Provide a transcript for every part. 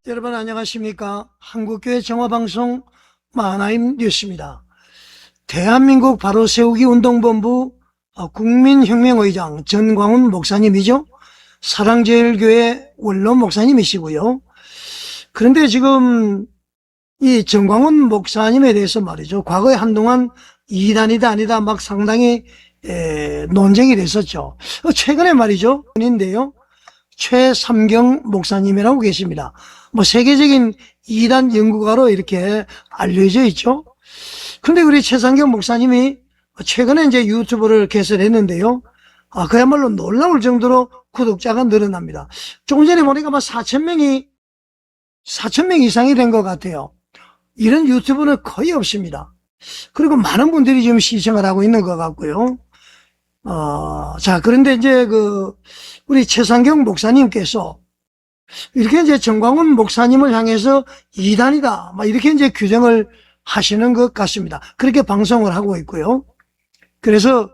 여러분 안녕하십니까? 한국교회 정화방송 마하나임 뉴스입니다. 대한민국 바로세우기 운동본부 국민혁명의장 전광훈 목사님이죠. 사랑제일교회 원로 목사님이시고요. 그런데 지금 이 전광훈 목사님에 대해서 말이죠, 과거에 한동안 이단이다 아니다 막 상당히 논쟁이 됐었죠. 최근에 말이죠, 인데요, 최삼경 목사님이라고 계십니다. 세계적인 이단 연구가로 이렇게 알려져 있죠. 근데 우리 최삼경 목사님이 최근에 이제 유튜브를 개설했는데요. 그야말로 놀라울 정도로 구독자가 늘어납니다. 조금 전에 보니까 4,000명 이상이 된 것 같아요. 이런 유튜브는 거의 없습니다. 그리고 많은 분들이 지금 시청을 하고 있는 것 같고요. 자, 그런데 이제 우리 최상경 목사님께서 이렇게 이제 전광훈 목사님을 향해서 이단이다, 이렇게 이제 규정을 하시는 것 같습니다. 그렇게 방송을 하고 있고요. 그래서,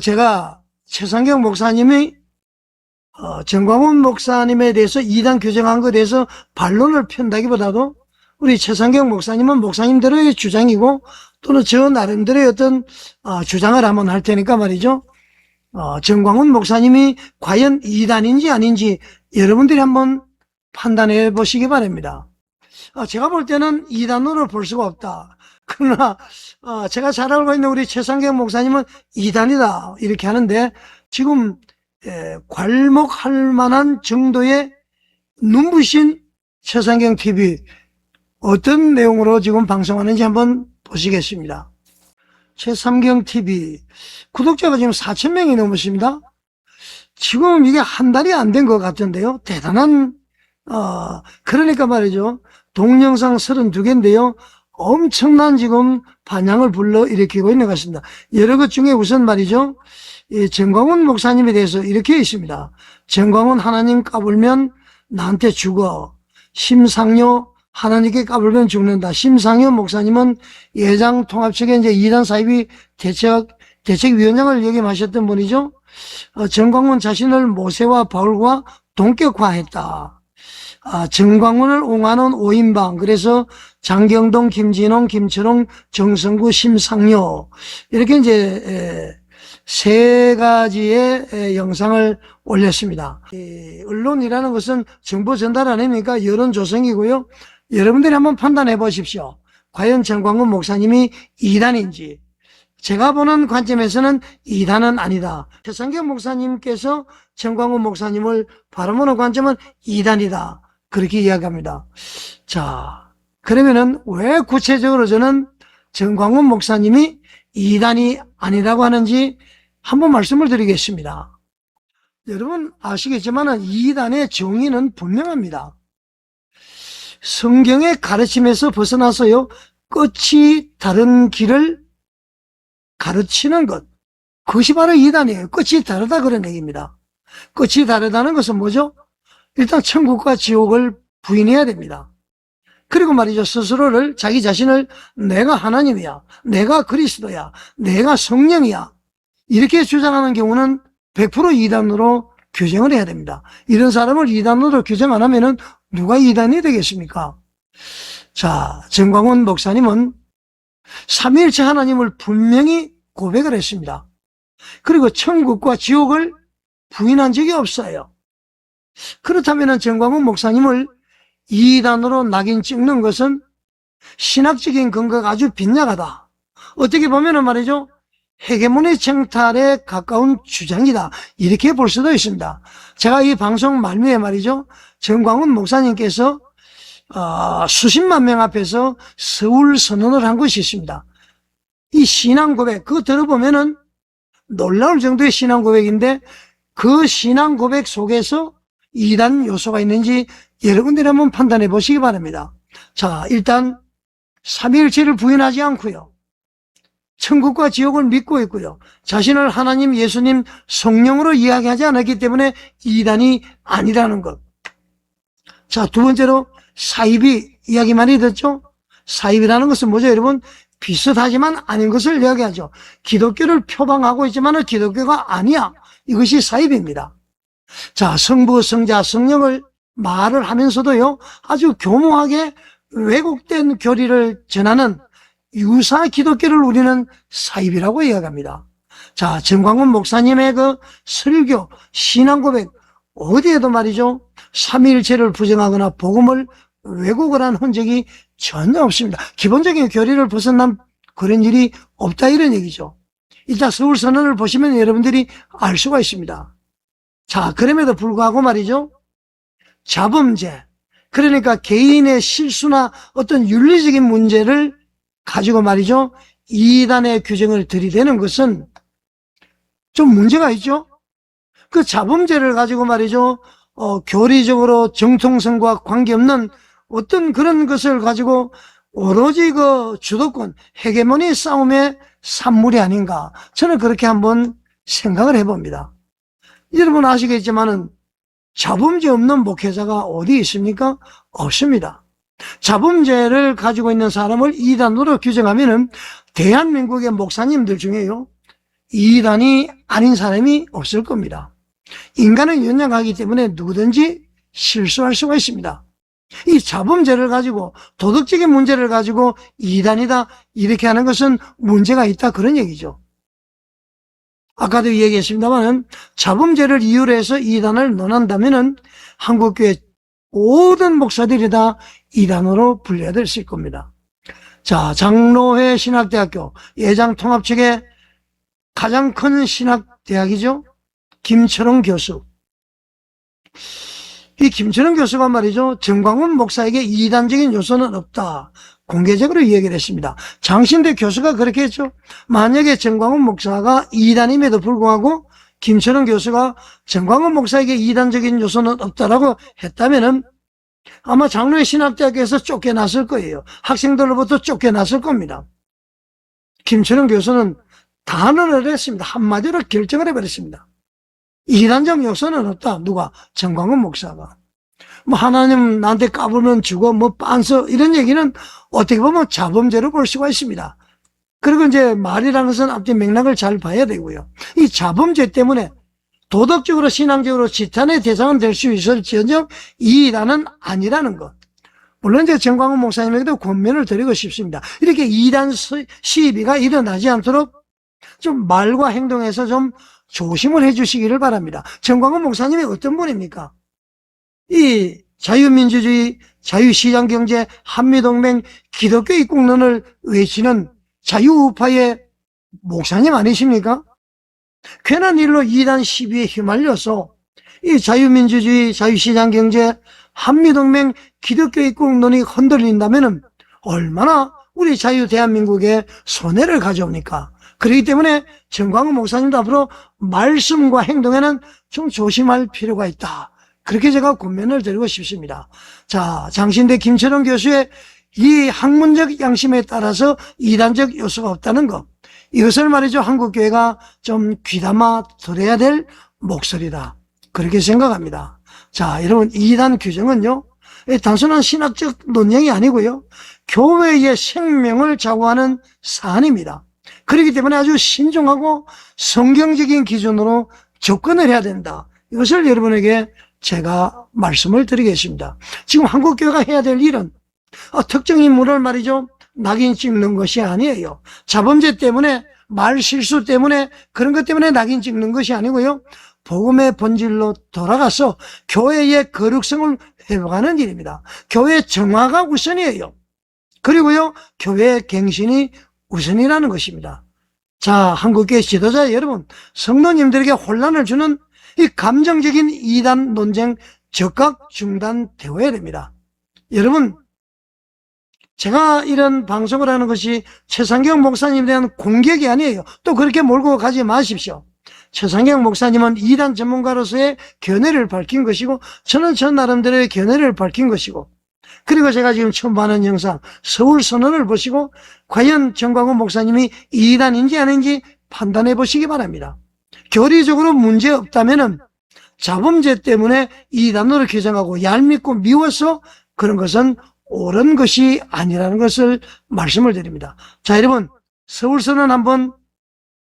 제가 최상경 목사님이, 전광훈 목사님에 대해서 이단 규정한 것에 대해서 반론을 편다기보다도 우리 최상경 목사님은 목사님들의 주장이고 또는 저 나름대로의 어떤, 주장을 한번 할 테니까 말이죠. 전광훈 목사님이 과연 이단인지 아닌지 여러분들이 한번 판단해 보시기 바랍니다. 제가 볼 때는 이단으로 볼 수가 없다. 그러나 제가 잘 알고 있는 우리 최상경 목사님은 이단이다 이렇게 하는데, 지금 괄목할 만한 정도의 눈부신 최상경 TV 어떤 내용으로 지금 방송하는지 한번 보시겠습니다. 최삼경 TV 구독자가 지금 4,000명이 넘으십니다. 지금 이게 한 달이 안 된 것 같은데요. 대단한 그러니까 말이죠, 동영상 32개인데요 엄청난 지금 반향을 불러일으키고 있는 것 같습니다. 여러 것 중에 우선 말이죠, 이 전광훈 목사님에 대해서 이렇게 있습니다. 전광훈 하나님 까불면 나한테 죽어. 심상요 하나님께 까불면 죽는다. 심상현 목사님은 예장 통합측의 이제 이단 사이비 대책위원장을 역임하셨던 분이죠. 전광훈 자신을 모세와 바울과 동격화했다. 전광훈을 옹호하는 5인방, 그래서 장경동, 김진홍, 김철홍, 정성구, 심상요, 이렇게 이제 세 가지의 영상을 올렸습니다. 언론이라는 것은 정보 전달 아닙니까? 여론 조성이고요. 여러분들이 한번 판단해 보십시오. 과연 전광훈 목사님이 이단인지. 제가 보는 관점에서는 이단은 아니다. 최상경 목사님께서 전광훈 목사님을 바라보는 관점은 이단이다, 그렇게 이야기합니다. 자, 그러면은 왜 구체적으로 저는 전광훈 목사님이 이단이 아니라고 하는지 한번 말씀을 드리겠습니다. 여러분 아시겠지만 이단의 정의는 분명합니다. 성경의 가르침에서 벗어나서요, 끝이 다른 길을 가르치는 것, 그것이 바로 이단이에요. 끝이 다르다 그런 얘기입니다. 끝이 다르다는 것은 뭐죠? 일단 천국과 지옥을 부인해야 됩니다. 그리고 말이죠, 스스로를, 자기 자신을 내가 하나님이야, 내가 그리스도야, 내가 성령이야, 이렇게 주장하는 경우는 100% 이단으로 규정을 해야 됩니다. 이런 사람을 이단으로 규정 안 하면은 누가 이단이 되겠습니까? 자, 전광훈 목사님은 삼위일체 하나님을 분명히 고백을 했습니다. 그리고 천국과 지옥을 부인한 적이 없어요. 그렇다면 전광훈 목사님을 이단으로 낙인 찍는 것은 신학적인 근거가 아주 빈약하다. 어떻게 보면 말이죠, 헤게모니 정탈에 가까운 주장이다, 이렇게 볼 수도 있습니다. 제가 이 방송 말미에 말이죠, 전광훈 목사님께서 수십만 명 앞에서 서울 선언을 한 것이 있습니다. 이 신앙 고백, 그거 들어보면은 놀라울 정도의 신앙 고백인데, 그 신앙 고백 속에서 이단 요소가 있는지 여러분들이 한번 판단해 보시기 바랍니다. 자, 일단 삼위일체를 부인하지 않고요, 천국과 지옥을 믿고 있고요, 자신을 하나님, 예수님, 성령으로 이야기하지 않았기 때문에 이단이 아니라는 것. 자, 두 번째로 사이비 이야기 많이 듣죠? 사이비라는 것은 뭐죠, 여러분? 비슷하지만 아닌 것을 이야기하죠. 기독교를 표방하고 있지만 기독교가 아니야, 이것이 사이비입니다. 자, 성부, 성자, 성령을 말을 하면서도요, 아주 교묘하게 왜곡된 교리를 전하는 유사 기독교를 우리는 사입이라고 이야기합니다. 자, 정광훈 목사님의 그 설교, 신앙고백, 어디에도 말이죠, 삼위일체를 부정하거나 복음을 왜곡을 한 흔적이 전혀 없습니다. 기본적인 교리를 벗어난 그런 일이 없다, 이런 얘기죠. 일단 서울선언을 보시면 여러분들이 알 수가 있습니다. 자, 그럼에도 불구하고 말이죠, 자범죄, 그러니까 개인의 실수나 어떤 윤리적인 문제를 가지고 말이죠, 이단의 규정을 들이대는 것은 좀 문제가 있죠. 그 자범죄를 가지고 말이죠, 교리적으로 정통성과 관계없는 어떤 그런 것을 가지고 오로지 그 주도권, 헤게모니 싸움의 산물이 아닌가, 저는 그렇게 한번 생각을 해봅니다. 여러분 아시겠지만은 자범죄 없는 목회자가 어디 있습니까? 없습니다. 자범죄를 가지고 있는 사람을 이단으로 규정하면은 대한민국의 목사님들 중에요, 이단이 아닌 사람이 없을 겁니다. 인간은 연약하기 때문에 누구든지 실수할 수가 있습니다. 이 자범죄를 가지고, 도덕적인 문제를 가지고 이단이다 이렇게 하는 것은 문제가 있다, 그런 얘기죠. 아까도 얘기했습니다만 자범죄를 이유로 해서 이단을 논한다면은 한국교회 모든 목사들이 다 이단으로 분류해야 될 수 있을 겁니다. 자, 장로회 신학대학교 예장 통합 측의 가장 큰 신학대학이죠, 김철원 교수. 이 김철원 교수가 말이죠, 정광훈 목사에게 이단적인 요소는 없다, 공개적으로 얘기를 했습니다. 장신대 교수가 그렇게 했죠. 만약에 정광훈 목사가 이단임에도 불구하고 김철원 교수가 정광훈 목사에게 이단적인 요소는 없다라고 했다면은 아마 장로회 신학대학에서 쫓겨났을 거예요. 학생들로부터 쫓겨났을 겁니다. 김철원 교수는 단언을 했습니다. 한마디로 결정을 해버렸습니다. 이단적 요소는 없다. 누가? 정광훈 목사가. 뭐 하나님 나한테 까불면 주고 뭐 빤서 이런 얘기는 어떻게 보면 자범죄로 볼 수가 있습니다. 그리고 이제 말이라는 것은 앞뒤 맥락을 잘 봐야 되고요. 이 자범죄 때문에 도덕적으로 신앙적으로 지탄의 대상은 될 수 있을지언정 이단은 아니라는 것. 물론 이제 정광훈 목사님에게도 권면을 드리고 싶습니다. 이렇게 이단 시비가 일어나지 않도록 좀 말과 행동에서 좀 조심을 해 주시기를 바랍니다. 정광훈 목사님이 어떤 분입니까? 이 자유민주주의, 자유시장경제, 한미동맹, 기독교 입국론을 외치는 자유우파의 목사님 아니십니까? 괜한 일로 이단 시비에 휘말려서 이 자유민주주의, 자유시장경제, 한미동맹, 기독교 입국론이 흔들린다면 얼마나 우리 자유 대한민국에 손해를 가져옵니까? 그렇기 때문에 정광훈 목사님도 앞으로 말씀과 행동에는 좀 조심할 필요가 있다, 그렇게 제가 권면을 드리고 싶습니다. 자, 장신대 김철원 교수의 이 학문적 양심에 따라서 이단적 요소가 없다는 것, 이것을 말이죠, 한국교회가 좀 귀담아 들어야 될 목소리다, 그렇게 생각합니다. 자, 여러분, 이단 규정은요, 단순한 신학적 논쟁이 아니고요, 교회의 생명을 좌우하는 사안입니다. 그렇기 때문에 아주 신중하고 성경적인 기준으로 접근을 해야 된다, 이것을 여러분에게 제가 말씀을 드리겠습니다. 지금 한국교회가 해야 될 일은 특정 인물을 말이죠, 낙인 찍는 것이 아니에요. 자범죄 때문에, 말 실수 때문에, 그런 것 때문에 낙인 찍는 것이 아니고요, 복음의 본질로 돌아가서 교회의 거룩성을 회복하는 일입니다. 교회의 정화가 우선이에요. 그리고요, 교회의 갱신이 우선이라는 것입니다. 자, 한국교회 지도자 여러분, 성도님들에게 혼란을 주는 이 감정적인 이단 논쟁 즉각 중단되어야 됩니다. 여러분, 제가 이런 방송을 하는 것이 최상경 목사님에 대한 공격이 아니에요. 또 그렇게 몰고 가지 마십시오. 최상경 목사님은 이단 전문가로서의 견해를 밝힌 것이고, 저는 저 나름대로의 견해를 밝힌 것이고, 그리고 제가 지금 처음 보는 영상 서울선언을 보시고 과연 정광훈 목사님이 이단인지 아닌지 판단해 보시기 바랍니다. 교리적으로 문제 없다면은 자범죄 때문에 이단으로 규정하고 얄밉고 미워서 그런 것은 옳은 것이 아니라는 것을 말씀을 드립니다. 자, 여러분, 서울선언 한번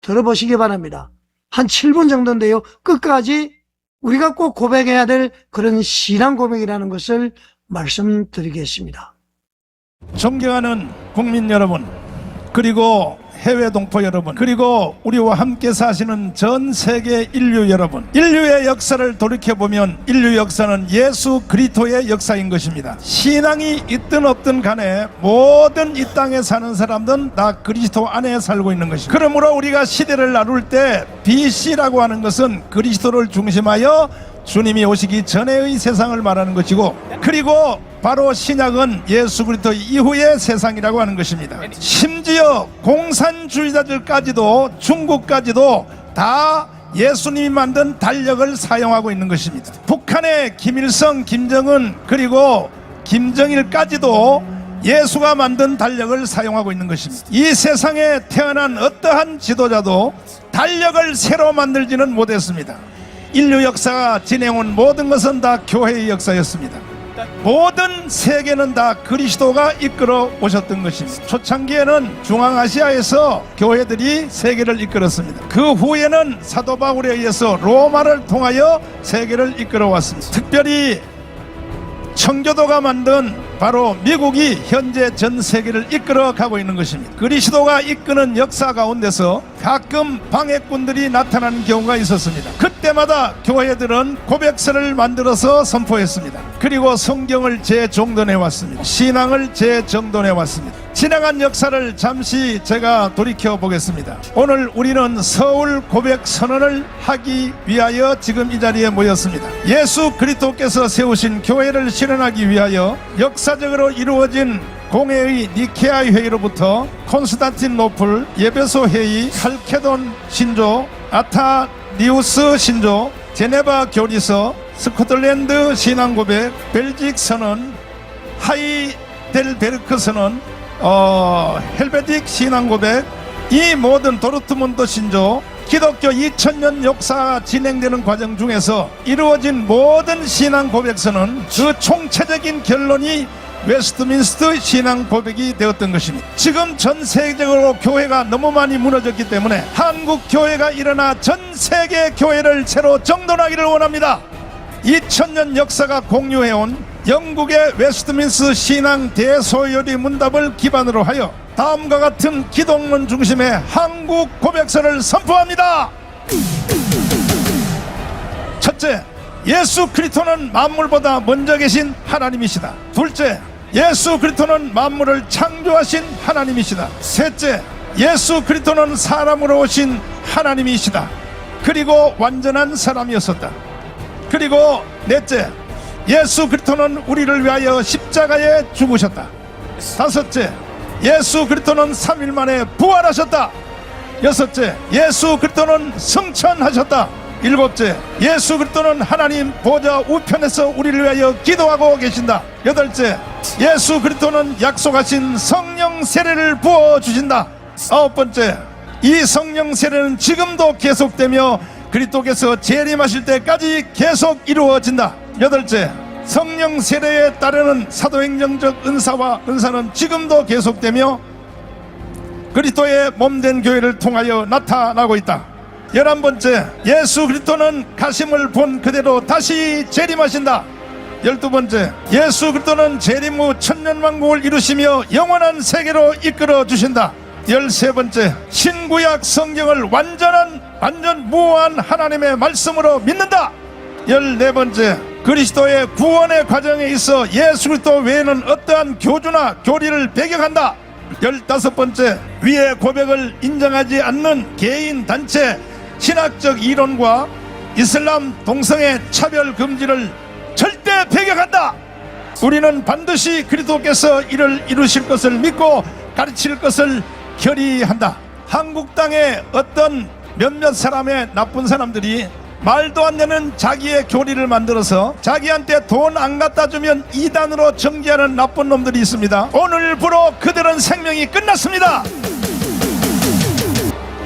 들어보시기 바랍니다. 한 7분 정도인데요, 끝까지 우리가 꼭 고백해야 될 그런 신앙 고백이라는 것을 말씀드리겠습니다. 존경하는 국민 여러분, 그리고 해외 동포 여러분, 그리고 우리와 함께 사시는 전 세계 인류 여러분, 인류의 역사를 돌이켜보면 인류 역사는 예수 그리스도의 역사인 것입니다. 신앙이 있든 없든 간에 모든 이 땅에 사는 사람들은 다 그리스도 안에 살고 있는 것입니다. 그러므로 우리가 시대를 나눌 때 BC라고 하는 것은 그리스도를 중심하여 주님이 오시기 전에의 세상을 말하는 것이고, 그리고 바로 신약은 예수 그리스도 이후의 세상이라고 하는 것입니다. 심지어 공산주의자들까지도, 중국까지도 다 예수님이 만든 달력을 사용하고 있는 것입니다. 북한의 김일성, 김정은, 그리고 김정일까지도 예수가 만든 달력을 사용하고 있는 것입니다. 이 세상에 태어난 어떠한 지도자도 달력을 새로 만들지는 못했습니다. 인류 역사가 진행한 모든 것은 다 교회의 역사였습니다. 모든 세계는 다 그리스도가 이끌어 오셨던 것입니다. 초창기에는 중앙아시아에서 교회들이 세계를 이끌었습니다. 그 후에는 사도 바울에 의해서 로마를 통하여 세계를 이끌어 왔습니다. 특별히 청교도가 만든 바로 미국이 현재 전 세계를 이끌어 가고 있는 것입니다. 그리스도가 이끄는 역사 가운데서 가끔 방해꾼들이 나타나는 경우가 있었습니다. 그때마다 교회들은 고백서를 만들어서 선포했습니다. 그리고 성경을 재정돈해 왔습니다. 신앙을 재정돈해 왔습니다. 지나간 역사를 잠시 제가 돌이켜 보겠습니다. 오늘 우리는 서울 고백 선언을 하기 위하여 지금 이 자리에 모였습니다. 예수 그리스도께서 세우신 교회를 실현하기 위하여 역사적으로 이루어진 공회의 니케아 회의로부터 콘스탄틴노플 예베소 회의, 칼케돈 신조, 아타니우스 신조, 제네바 교리서, 스코틀랜드 신앙고백, 벨직 선언, 하이델베르크 선언, 헬베딕 신앙고백, 이 모든 도르트문트 신조, 기독교 2000년 역사가 진행되는 과정 중에서 이루어진 모든 신앙 고백서는 그 총체적인 결론이 웨스트민스터 신앙 고백이 되었던 것입니다. 지금 전 세계적으로 교회가 너무 많이 무너졌기 때문에 한국 교회가 일어나 전 세계 교회를 새로 정돈하기를 원합니다. 2000년 역사가 공유해온 영국의 웨스트민스터 신앙 대소요리 문답을 기반으로 하여 다음과 같은 기독론 중심의 한국 고백서를 선포합니다. 첫째, 예수 그리스도는 만물보다 먼저 계신 하나님이시다. 둘째, 예수 그리스도는 만물을 창조하신 하나님이시다. 셋째, 예수 그리스도는 사람으로 오신 하나님이시다. 그리고 완전한 사람이었었다. 그리고 넷째, 예수 그리스도는 우리를 위하여 십자가에 죽으셨다. 다섯째, 예수 그리스도는 3일 만에 부활하셨다. 여섯째, 예수 그리스도는 승천하셨다. 일곱째, 예수 그리스도는 하나님 보좌 우편에서 우리를 위하여 기도하고 계신다. 여덟째, 예수 그리스도는 약속하신 성령 세례를 부어주신다. 아홉 번째, 이 성령 세례는 지금도 계속되며 그리스도께서 재림하실 때까지 계속 이루어진다. 여덟째, 성령 세례에 따르는 사도행정적 은사는 지금도 계속되며 그리스도의 몸된 교회를 통하여 나타나고 있다. 11번째, 예수 그리스도는 가심을 본 그대로 다시 재림하신다. 12번째, 예수 그리스도는 재림 후 천년왕국을 이루시며 영원한 세계로 이끌어 주신다. 13번째, 신구약 성경을 완전 무한 하나님의 말씀으로 믿는다. 14번째, 그리스도의 구원의 과정에 있어 예수 그리스도 외에는 어떠한 교주나 교리를 배격한다. 15번째, 위의 고백을 인정하지 않는 개인, 단체, 신학적 이론과 이슬람 동성애 차별 금지를 절대 배격한다. 우리는 반드시 그리스도께서 이를 이루실 것을 믿고 가르칠 것을 결의한다. 한국 땅에 어떤 몇몇 사람의 나쁜 사람들이 말도 안 되는 자기의 교리를 만들어서 자기한테 돈 안 갖다 주면 이단으로 정죄하는 나쁜 놈들이 있습니다. 오늘부로 그들은 생명이 끝났습니다.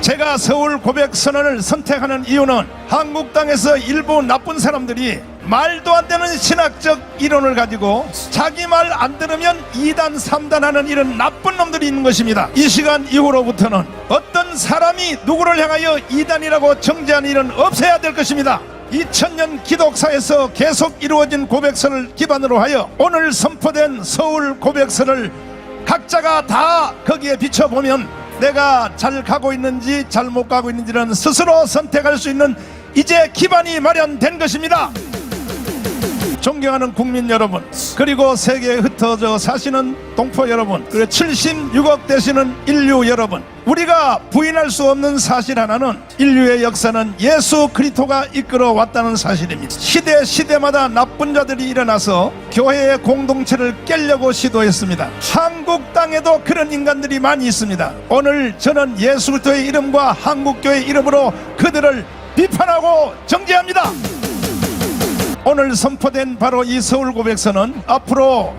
제가 서울 고백 선언을 선택하는 이유는 한국 땅에서 일부 나쁜 사람들이 말도 안 되는 신학적 이론을 가지고 자기 말 안 들으면 2단 3단 하는 이런 나쁜 놈들이 있는 것입니다. 이 시간 이후로부터는 어떤 사람이 누구를 향하여 2단이라고 정죄하는 일은 없어야 될 것입니다. 2000년 기독사에서 계속 이루어진 고백서를 기반으로 하여 오늘 선포된 서울 고백서를 각자가 다 거기에 비춰보면 내가 잘 가고 있는지 잘못 가고 있는지는 스스로 선택할 수 있는 이제 기반이 마련된 것입니다. 존경하는 국민 여러분, 그리고 세계에 흩어져 사시는 동포 여러분, 그리고 76억 되시는 인류 여러분, 우리가 부인할 수 없는 사실 하나는 인류의 역사는 예수 그리스도가 이끌어 왔다는 사실입니다. 시대마다 나쁜 자들이 일어나서 교회의 공동체를 깨려고 시도했습니다. 한국 땅에도 그런 인간들이 많이 있습니다. 오늘 저는 예수 그리스도의 이름과 한국교회의 이름으로 그들을 비판하고 정죄합니다. 오늘 선포된 바로 이 서울 고백서는 앞으로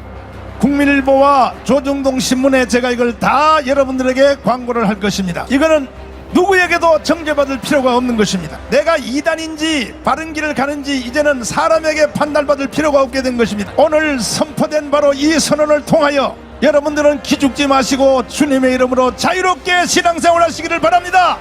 국민일보와 조중동 신문에 제가 이걸 다 여러분들에게 광고를 할 것입니다. 이거는 누구에게도 정죄받을 필요가 없는 것입니다. 내가 이단인지 바른 길을 가는지 이제는 사람에게 판단받을 필요가 없게 된 것입니다. 오늘 선포된 바로 이 선언을 통하여 여러분들은 기죽지 마시고 주님의 이름으로 자유롭게 신앙생활 하시기를 바랍니다.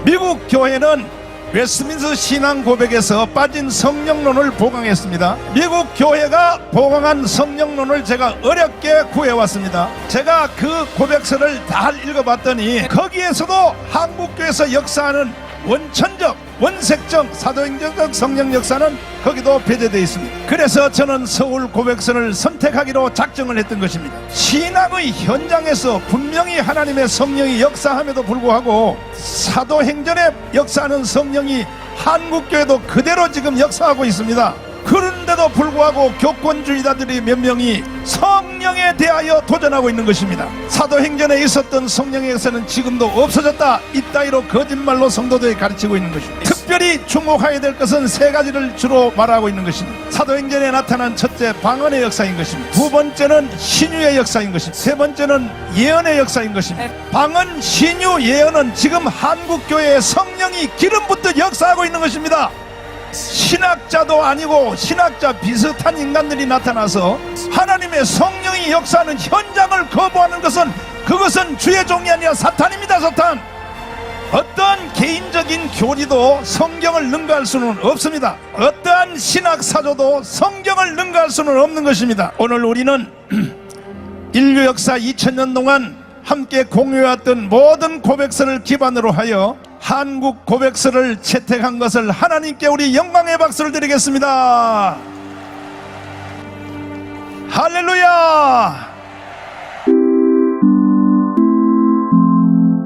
미국 교회는 웨스트민스터 신앙 고백에서 빠진 성령론을 보강했습니다. 미국 교회가 보강한 성령론을 제가 어렵게 구해왔습니다. 제가 그 고백서를 다 읽어봤더니 거기에서도 한국교회에서 역사하는 원천적, 원색적, 사도행전적 성령 역사는 거기도 배제되어 있습니다. 그래서 저는 서울 고백서를 선택하기로 작정을 했던 것입니다. 신앙의 현장에서 분명히 하나님의 성령이 역사함에도 불구하고 사도행전에 역사하는 성령이 한국교회도 그대로 지금 역사하고 있습니다. 그런데도 불구하고 교권주의자들이 몇 명이 성령에 대하여 도전하고 있는 것입니다. 사도행전에 있었던 성령의 역사는 지금도 없어졌다, 이따위로 거짓말로 성도들이 가르치고 있는 것입니다. 특별히 주목해야 될 것은 세 가지를 주로 말하고 있는 것입니다. 사도행전에 나타난 첫째, 방언의 역사인 것입니다. 두 번째는 신유의 역사인 것입니다. 세 번째는 예언의 역사인 것입니다. 방언, 신유, 예언은 지금 한국교회의 성령이 기름 붓듯 역사하고 있는 것입니다. 신학자도 아니고 신학자 비슷한 인간들이 나타나서 하나님의 성령이 역사하는 현장을 거부하는 것은 그것은 주의 종이 아니라 사탄입니다. 사탄. 어떠한 개인적인 교리도 성경을 능가할 수는 없습니다. 어떠한 신학 사조도 성경을 능가할 수는 없는 것입니다. 오늘 우리는 인류 역사 2000년 동안 함께 공유해왔던 모든 고백서를 기반으로 하여 한국 고백서를 채택한 것을 하나님께 우리 영광의 박수를 드리겠습니다. 할렐루야.